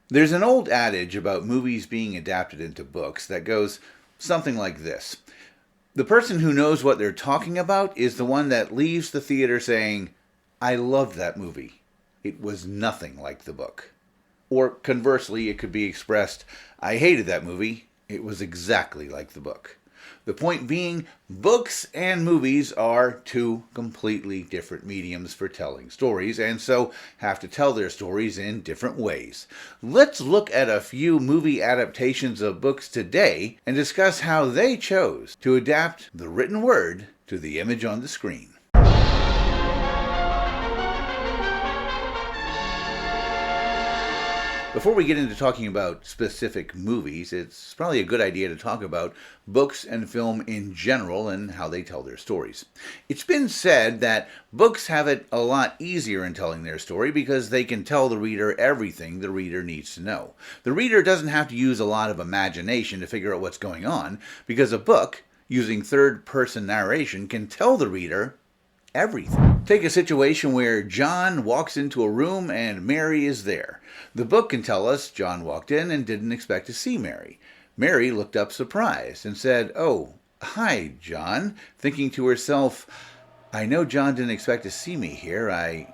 There's an old adage about movies being adapted into books that goes something like this. The person who knows what they're talking about is the one that leaves the theater saying, I loved that movie. It was nothing like the book. Or conversely, it could be expressed, I hated that movie. It was exactly like the book. The point being, books and movies are two completely different mediums for telling stories, and so have to tell their stories in different ways. Let's look at a few movie adaptations of books today and discuss how they chose to adapt the written word to the image on the screen. Before we get into talking about specific movies, it's probably a good idea to talk about books and film in general and how they tell their stories. It's been said that books have it a lot easier in telling their story because they can tell the reader everything the reader needs to know. The reader doesn't have to use a lot of imagination to figure out what's going on because a book, using third-person narration, can tell the reader everything. Take a situation where John walks into a room and Mary is there. The book can tell us John walked in and didn't expect to see Mary. Mary looked up surprised and said, "Oh, hi, John," thinking to herself, I know John didn't expect to see me here. I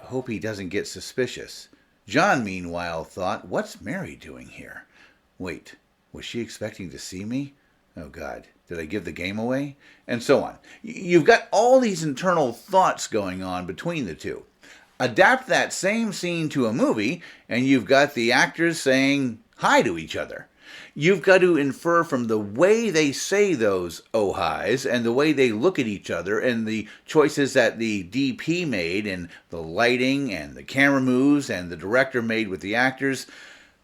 hope he doesn't get suspicious. John, meanwhile, thought, what's Mary doing here? Wait, was she expecting to see me? Oh, God, did I give the game away? And so on. You've got all these internal thoughts going on between the two. Adapt that same scene to a movie, and you've got the actors saying hi to each other. You've got to infer from the way they say those oh hi's and the way they look at each other and the choices that the DP made and the lighting and the camera moves and the director made with the actors.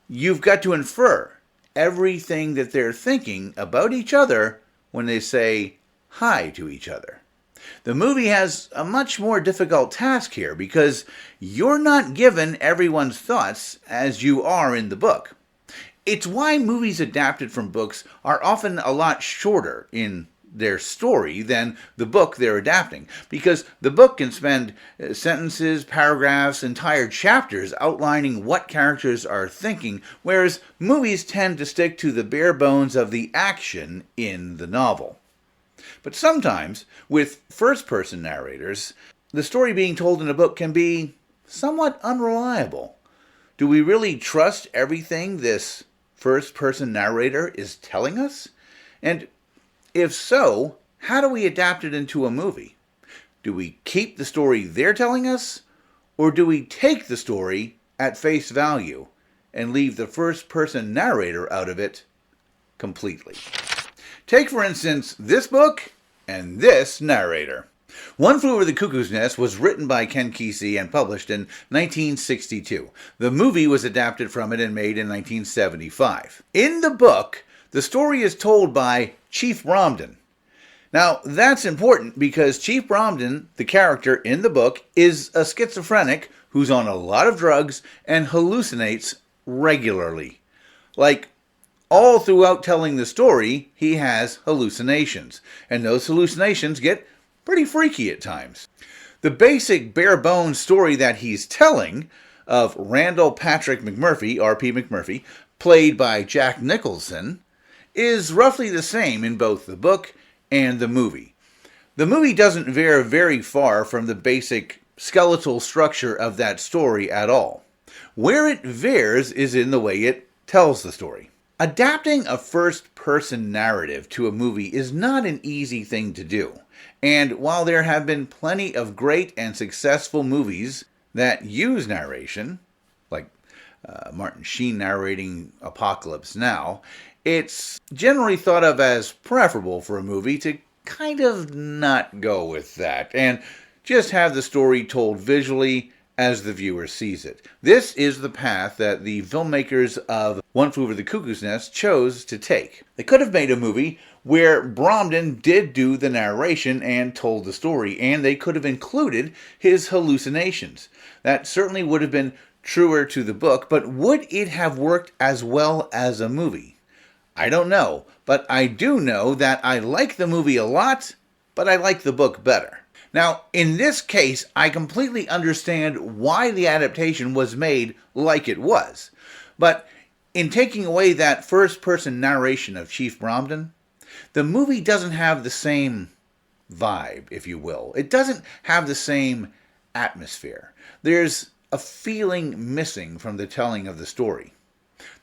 You've got to infer everything that they're thinking about each other when they say hi to each other. The movie has a much more difficult task here because you're not given everyone's thoughts as you are in the book. It's why movies adapted from books are often a lot shorter in their story than the book they're adapting, because the book can spend sentences, paragraphs, entire chapters outlining what characters are thinking, whereas movies tend to stick to the bare bones of the action in the novel. But sometimes, with first-person narrators, the story being told in a book can be somewhat unreliable. Do we really trust everything this first-person narrator is telling us? And if so, how do we adapt it into a movie? Do we keep the story they're telling us, or do we take the story at face value and leave the first-person narrator out of it completely? Take, for instance, this book and this narrator. One Flew Over the Cuckoo's Nest was written by Ken Kesey and published in 1962. The movie was adapted from it and made in 1975. In the book, the story is told by Chief Bromden. Now, that's important because Chief Bromden, the character in the book, is a schizophrenic who's on a lot of drugs and hallucinates regularly. Like, all throughout telling the story, he has hallucinations, and those hallucinations get pretty freaky at times. The basic bare-bones story that he's telling of Randall Patrick McMurphy, R.P. McMurphy, played by Jack Nicholson, is roughly the same in both the book and the movie. The movie doesn't veer very far from the basic skeletal structure of that story at all. Where it veers is in the way it tells the story. Adapting a first-person narrative to a movie is not an easy thing to do. And while there have been plenty of great and successful movies that use narration, like Martin Sheen narrating Apocalypse Now, it's generally thought of as preferable for a movie to kind of not go with that and just have the story told visually as the viewer sees it. This is the path that the filmmakers of One Flew Over the Cuckoo's Nest chose to take. They could have made a movie where Bromden did do the narration and told the story, and they could have included his hallucinations. That certainly would have been truer to the book, but would it have worked as well as a movie? I don't know, but I do know that I like the movie a lot, but I like the book better. Now, in this case, I completely understand why the adaptation was made like it was. But in taking away that first-person narration of Chief Bromden, the movie doesn't have the same vibe, if you will. It doesn't have the same atmosphere. There's a feeling missing from the telling of the story.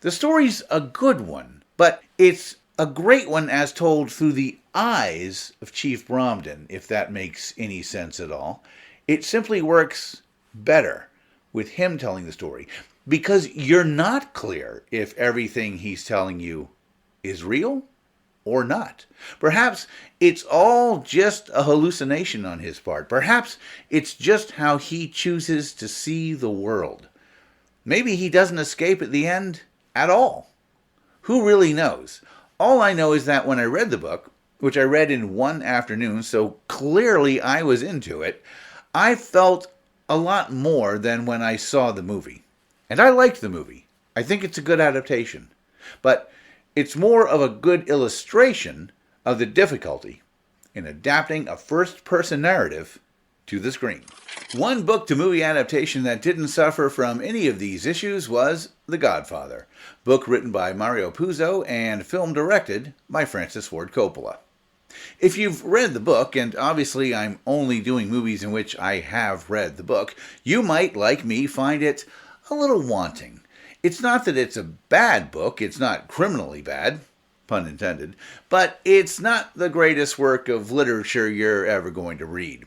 The story's a good one, but it's a great one as told through the eyes of Chief Bromden, if that makes any sense at all. It simply works better with him telling the story, because you're not clear if everything he's telling you is real or not. Perhaps it's all just a hallucination on his part. Perhaps it's just how he chooses to see the world. Maybe he doesn't escape at the end at all. Who really knows? All I know is that when I read the book, which I read in one afternoon, so clearly I was into it, I felt a lot more than when I saw the movie. And I liked the movie. I think it's a good adaptation. But it's more of a good illustration of the difficulty in adapting a first-person narrative to the screen. One book-to-movie adaptation that didn't suffer from any of these issues was The Godfather, book written by Mario Puzo and film directed by Francis Ford Coppola. If you've read the book, and obviously I'm only doing movies in which I have read the book, you might, like me, find it a little wanting. It's not that it's a bad book, it's not criminally bad, pun intended, but it's not the greatest work of literature you're ever going to read.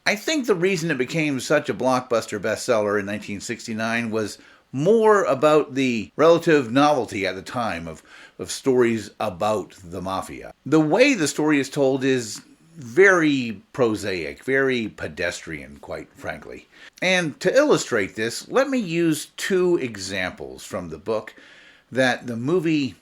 I think the reason it became such a blockbuster bestseller in 1969 was more about the relative novelty at the time of stories about the mafia. The way the story is told is very prosaic, very pedestrian, quite frankly. And to illustrate this, let me use two examples from the book that the movie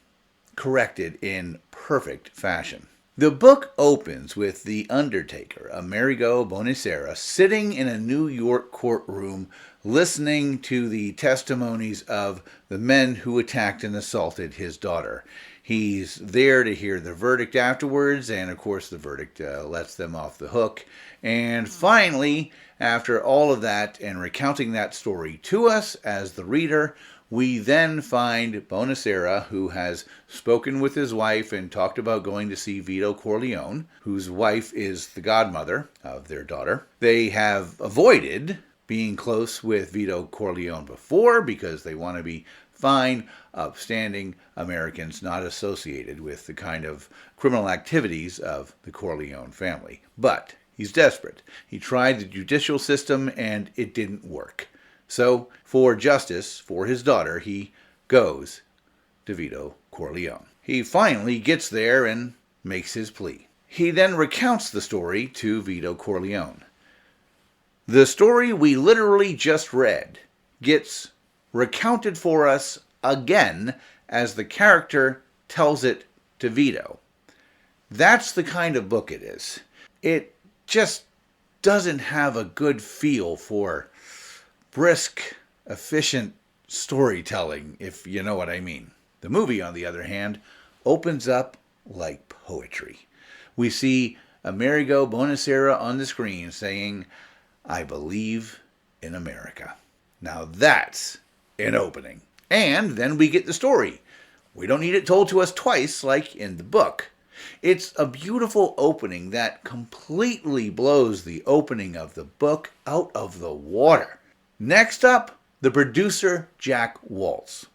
corrected in perfect fashion. The book opens with the Undertaker, Amerigo Bonacera, sitting in a New York courtroom listening to the testimonies of the men who attacked and assaulted his daughter. He's there to hear the verdict afterwards, and of course the verdict lets them off the hook. And finally, after all of that and recounting that story to us as the reader, we then find Bonacera, who has spoken with his wife and talked about going to see Vito Corleone, whose wife is the godmother of their daughter. They have avoided being close with Vito Corleone before because they want to be fine, upstanding Americans not associated with the kind of criminal activities of the Corleone family. But he's desperate. He tried the judicial system and it didn't work. So, for justice for his daughter, he goes to Vito Corleone. He finally gets there and makes his plea. He then recounts the story to Vito Corleone. The story we literally just read gets recounted for us again as the character tells it to Vito. That's the kind of book it is. It just doesn't have a good feel for brisk, efficient storytelling, if you know what I mean. The movie, on the other hand, opens up like poetry. We see Amerigo Bonacera on the screen saying, "I believe in America." Now that's an opening. And then we get the story. We don't need it told to us twice like in the book. It's a beautiful opening that completely blows the opening of the book out of the water. Next up, the producer, Jack Waltz.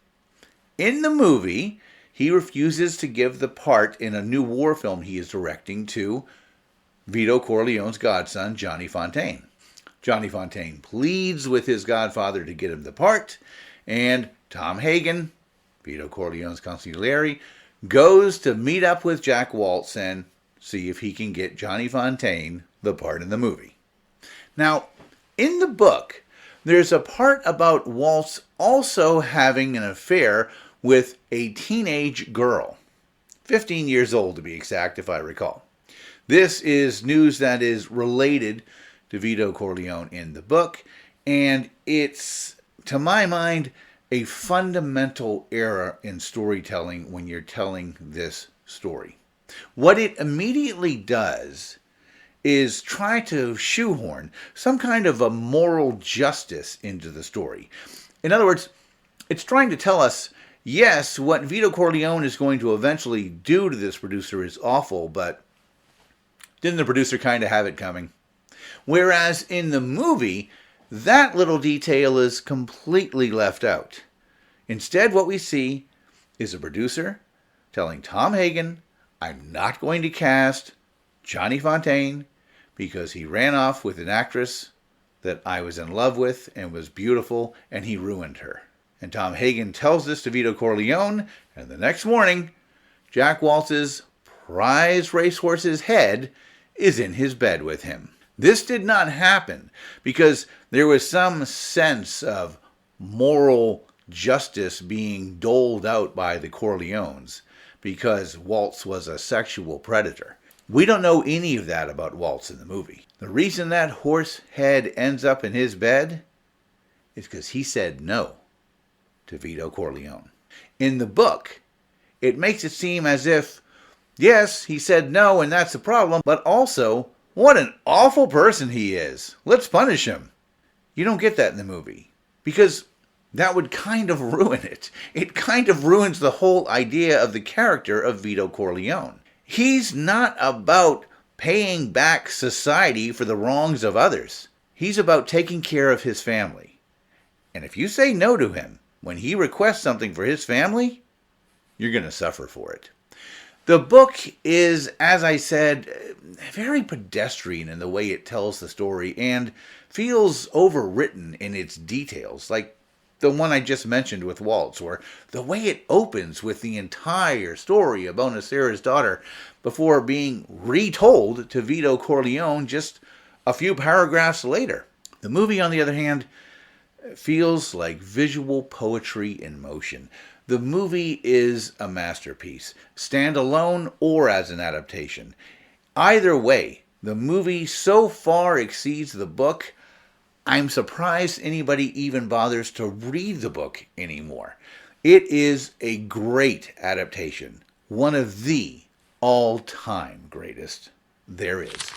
In the movie, he refuses to give the part in a new war film he is directing to Vito Corleone's godson, Johnny Fontane. Johnny Fontane pleads with his godfather to get him the part, and Tom Hagen, Vito Corleone's consigliere, goes to meet up with Jack Waltz and see if he can get Johnny Fontane the part in the movie. Now, in the book, there's a part about Waltz also having an affair with a teenage girl. 15 years old to be exact, if I recall. This is news that is related to Vito Corleone in the book, and it's, to my mind, a fundamental error in storytelling when you're telling this story. What it immediately does is try to shoehorn some kind of a moral justice into the story. In other words, it's trying to tell us Yes, what Vito Corleone is going to eventually do to this producer is awful, but didn't the producer kind of have it coming? Whereas in the movie, that little detail is completely left out. Instead, what we see is a producer telling Tom Hagen, I'm not going to cast Johnny Fontaine because he ran off with an actress that I was in love with and was beautiful, and he ruined her. And Tom Hagen tells this to Vito Corleone, and the next morning, Jack Waltz's prize racehorse's head is in his bed with him. This did not happen because there was some sense of moral justice being doled out by the Corleones because Waltz was a sexual predator. We don't know any of that about Waltz in the movie. The reason that horse head ends up in his bed is because he said no to Vito Corleone. In the book, it makes it seem as if, yes, he said no and that's the problem, but also, what an awful person he is. Let's punish him. You don't get that in the movie because that would kind of ruin it. It kind of ruins the whole idea of the character of Vito Corleone. He's not about paying back society for the wrongs of others. He's about taking care of his family. And if you say no to him when he requests something for his family, you're going to suffer for it. The book is, as I said, very pedestrian in the way it tells the story and feels overwritten in its details, like the one I just mentioned with Waltz, or the way it opens with the entire story of Bonacera's daughter before being retold to Vito Corleone just a few paragraphs later. The movie, on the other hand, feels like visual poetry in motion. The movie is a masterpiece, standalone or as an adaptation. Either way, the movie so far exceeds the book, I'm surprised anybody even bothers to read the book anymore. It is a great adaptation, one of the all-time greatest there is.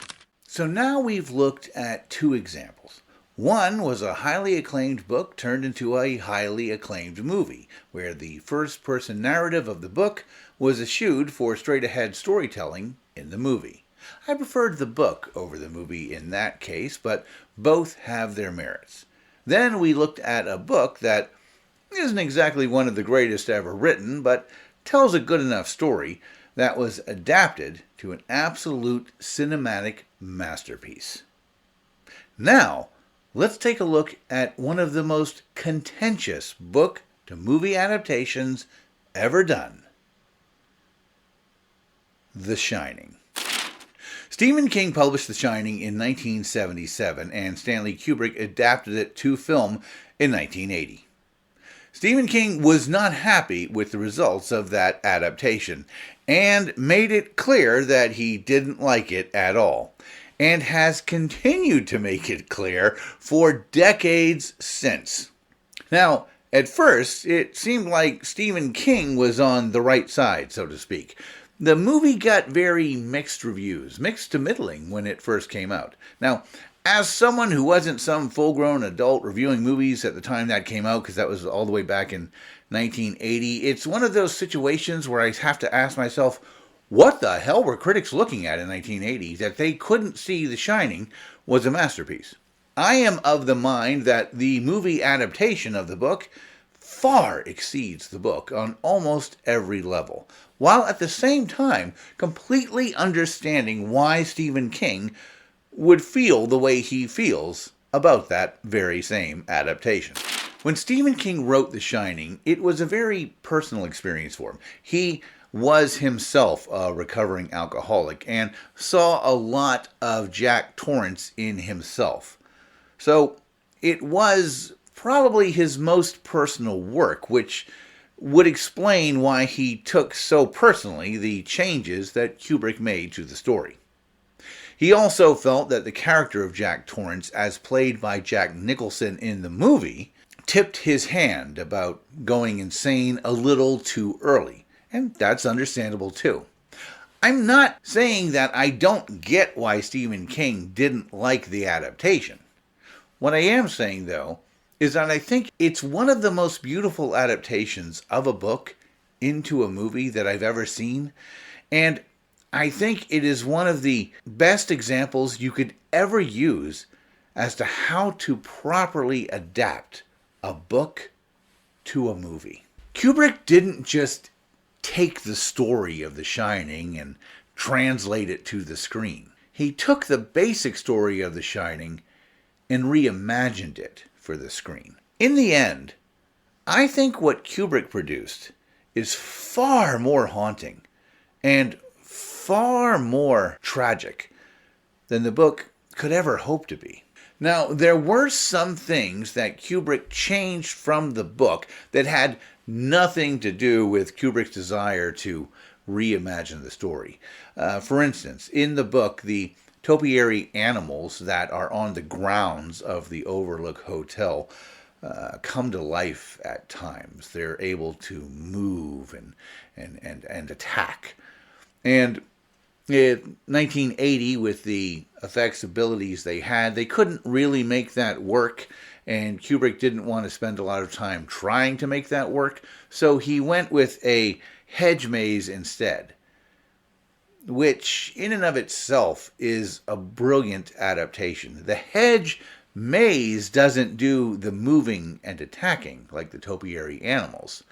So now we've looked at two examples. One was a highly acclaimed book turned into a highly acclaimed movie, where the first-person narrative of the book was eschewed for straight-ahead storytelling in the movie. I preferred the book over the movie in that case, but both have their merits. Then we looked at a book that isn't exactly one of the greatest ever written, but tells a good enough story that was adapted to an absolute cinematic masterpiece. Now, let's take a look at one of the most contentious book-to-movie adaptations ever done. The Shining. Stephen King published The Shining in 1977, and Stanley Kubrick adapted it to film in 1980. Stephen King was not happy with the results of that adaptation, and made it clear that he didn't like it at all, and has continued to make it clear for decades since. Now, at first, it seemed like Stephen King was on the right side, so to speak. The movie got very mixed reviews, mixed to middling when it first came out. Now, as someone who wasn't some full-grown adult reviewing movies at the time that came out, because that was all the way back in 1980, it's one of those situations where I have to ask myself, what the hell were critics looking at in 1980 that they couldn't see The Shining was a masterpiece? I am of the mind that the movie adaptation of the book far exceeds the book on almost every level, while at the same time completely understanding why Stephen King would feel the way he feels about that very same adaptation. When Stephen King wrote The Shining, it was a very personal experience for him. He was himself a recovering alcoholic and saw a lot of Jack Torrance in himself. So it was probably his most personal work, which would explain why he took so personally the changes that Kubrick made to the story. He also felt that the character of Jack Torrance, as played by Jack Nicholson in the movie, tipped his hand about going insane a little too early, and that's understandable too. I'm not saying that I don't get why Stephen King didn't like the adaptation. What I am saying, though, is that I think it's one of the most beautiful adaptations of a book into a movie that I've ever seen. And I think it is one of the best examples you could ever use as to how to properly adapt a book to a movie. Kubrick didn't just take the story of The Shining and translate it to the screen. He took the basic story of The Shining and reimagined it for the screen. In the end, I think what Kubrick produced is far more haunting and far more tragic than the book could ever hope to be. Now, there were some things that Kubrick changed from the book that had nothing to do with Kubrick's desire to reimagine the story. For instance, in the book, the topiary animals that are on the grounds of the Overlook Hotel come to life at times. They're able to move and attack. And in 1980, with the effects abilities they had, they couldn't really make that work, and Kubrick didn't want to spend a lot of time trying to make that work, so he went with a hedge maze instead, which in and of itself is a brilliant adaptation. The hedge maze doesn't do the moving and attacking like the topiary animals.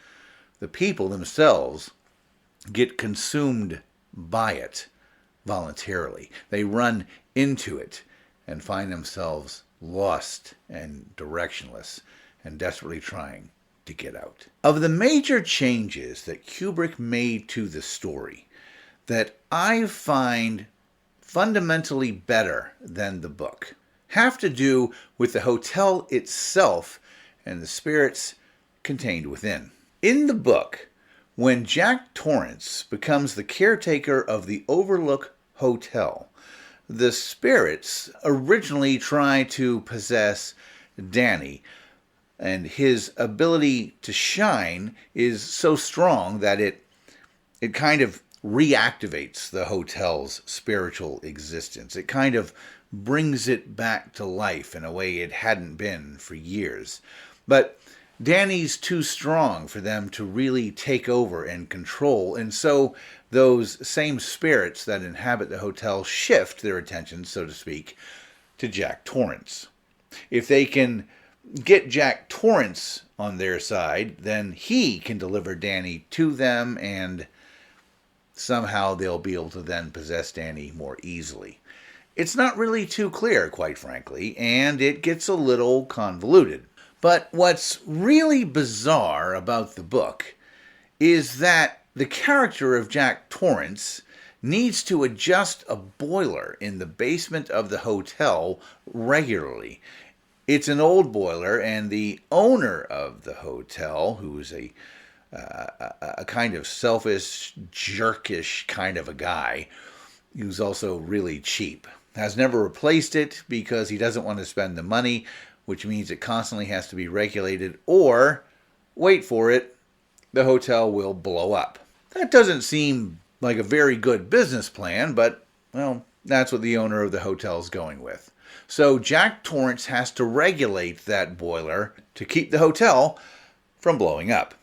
The people themselves get consumed by it voluntarily. They run into it and find themselves lost and directionless and desperately trying to get out. Of the major changes that Kubrick made to the story that I find fundamentally better than the book have to do with the hotel itself and the spirits contained within. In the book, when Jack Torrance becomes the caretaker of the Overlook Hotel, the spirits originally try to possess Danny, and his ability to shine is so strong that it kind of reactivates the hotel's spiritual existence. It kind of brings it back to life in a way it hadn't been for years. But Danny's too strong for them to really take over and control, and so those same spirits that inhabit the hotel shift their attention, so to speak, to Jack Torrance. If they can get Jack Torrance on their side, then he can deliver Danny to them, and somehow they'll be able to then possess Danny more easily. It's not really too clear, quite frankly, and it gets a little convoluted. But what's really bizarre about the book is that the character of Jack Torrance needs to adjust a boiler in the basement of the hotel regularly. It's an old boiler, and the owner of the hotel, who is a kind of selfish, jerkish kind of a guy, who's also really cheap, has never replaced it because he doesn't want to spend the money, which means it constantly has to be regulated, or, wait for it, the hotel will blow up. That doesn't seem like a very good business plan, but, well, that's what the owner of the hotel is going with. So Jack Torrance has to regulate that boiler to keep the hotel from blowing up.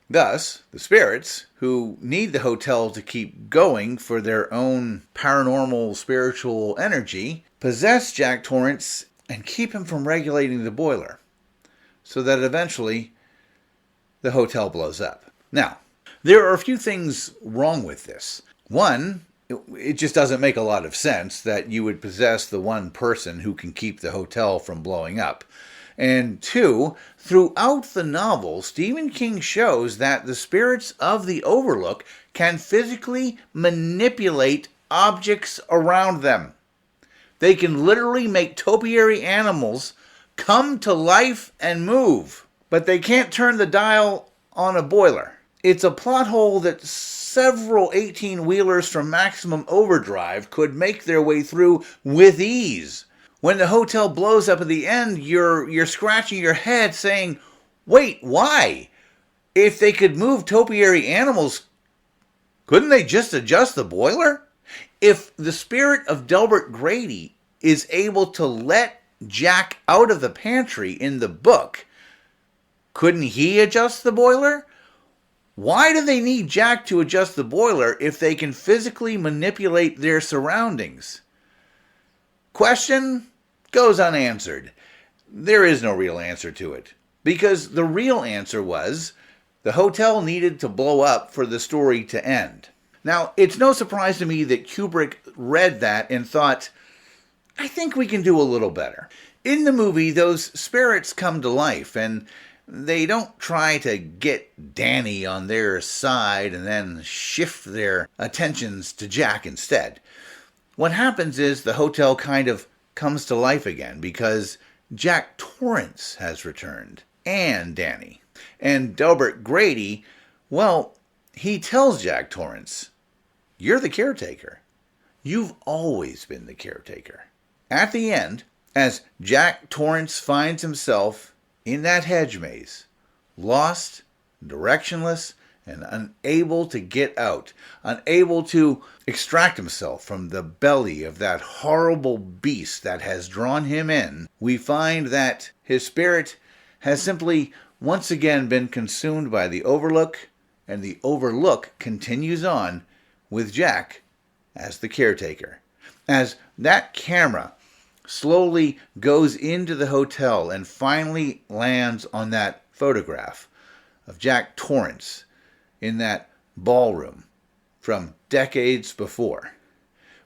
Thus, the spirits, who need the hotel to keep going for their own paranormal spiritual energy, possess Jack Torrance and keep him from regulating the boiler, so that eventually the hotel blows up. Now, there are a few things wrong with this. One, it just doesn't make a lot of sense that you would possess the one person who can keep the hotel from blowing up. And two, throughout the novel, Stephen King shows that the spirits of the Overlook can physically manipulate objects around them. They can literally make topiary animals come to life and move, but they can't turn the dial on a boiler. It's a plot hole that several 18-wheelers from Maximum Overdrive could make their way through with ease. When the hotel blows up at the end, you're scratching your head saying, wait, why? If they could move topiary animals, couldn't they just adjust the boiler? If the spirit of Delbert Grady is able to let Jack out of the pantry in the book, Couldn't he adjust the boiler? Why do they need Jack to adjust the boiler if they can physically manipulate their surroundings? Question goes unanswered. There is no real answer to it, because the real answer was the hotel needed to blow up for the story to end. Now, it's no surprise to me that Kubrick read that and thought, I think we can do a little better. In the movie, those spirits come to life, and they don't try to get Danny on their side and then shift their attentions to Jack instead. What happens is the hotel kind of comes to life again because Jack Torrance has returned, and Danny. And Delbert Grady, well, he tells Jack Torrance, you're the caretaker. You've always been the caretaker. At the end, as Jack Torrance finds himself in that hedge maze, lost, directionless, and unable to get out, unable to extract himself from the belly of that horrible beast that has drawn him in, we find that his spirit has simply once again been consumed by the Overlook, and the Overlook continues on with Jack as the caretaker. As that camera slowly goes into the hotel and finally lands on that photograph of Jack Torrance in that ballroom from decades before,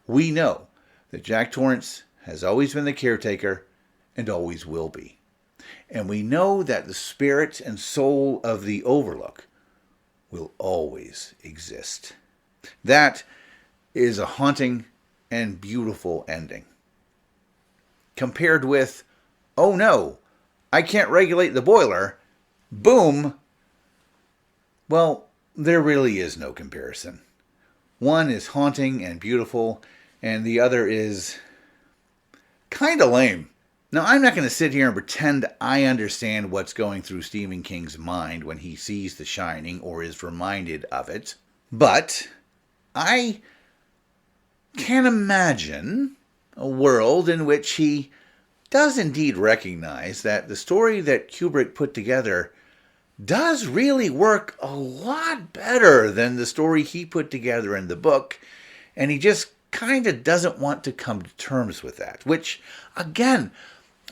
we know that Jack Torrance has always been the caretaker and always will be. And we know that the spirit and soul of the Overlook will always exist. That is a haunting and beautiful ending. Compared with, oh no, I can't regulate the boiler, boom, well, there really is no comparison. One is haunting and beautiful, and the other is kind of lame. Now, I'm not going to sit here and pretend I understand what's going through Stephen King's mind when he sees The Shining or is reminded of it, but I can imagine a world in which he does indeed recognize that the story that Kubrick put together does really work a lot better than the story he put together in the book, and he just kind of doesn't want to come to terms with that, which, again,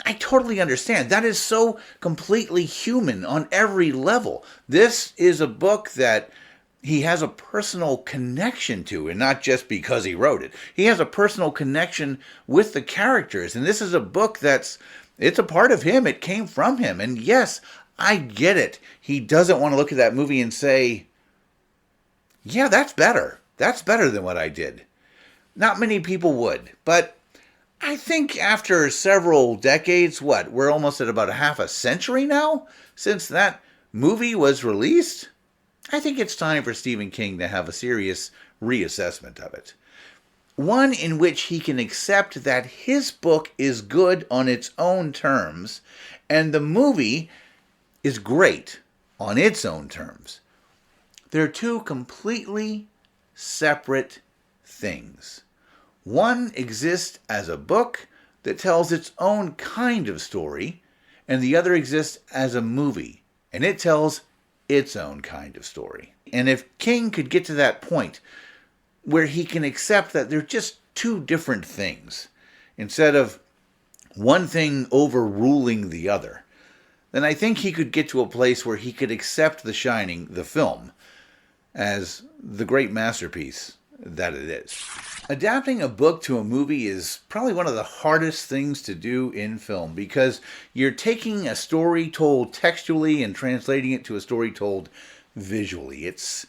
I totally understand. That is so completely human on every level. This is a book that he has a personal connection to, and not just because he wrote it. He has a personal connection with the characters, and this is a book it's a part of him. It came from him, and yes, I get it. He doesn't want to look at that movie and say, yeah, that's better. That's better than what I did. Not many people would, but I think after several decades, we're almost at about a half a century now since that movie was released? I think it's time for Stephen King to have a serious reassessment of it. One in which he can accept that his book is good on its own terms, and the movie is great on its own terms. They're two completely separate things. One exists as a book that tells its own kind of story, and the other exists as a movie, and it tells its own kind of story. And if King could get to that point where he can accept that they're just two different things, instead of one thing overruling the other, then I think he could get to a place where he could accept The Shining, the film, as the great masterpiece that it is. Adapting a book to a movie is probably one of the hardest things to do in film, because you're taking a story told textually and translating it to a story told visually. It's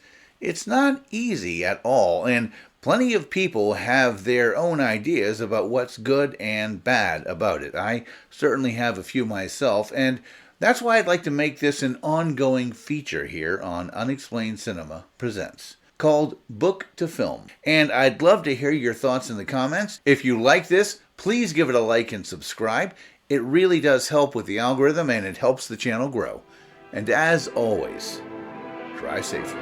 not easy at all, and plenty of people have their own ideas about what's good and bad about it. I certainly have a few myself, and that's why I'd like to make this an ongoing feature here on Unexplained Cinema Presents, called Book to Film. And I'd love to hear your thoughts in the comments. If you like this, please give it a like and subscribe. It really does help with the algorithm, and it helps the channel grow. And as always, try safely.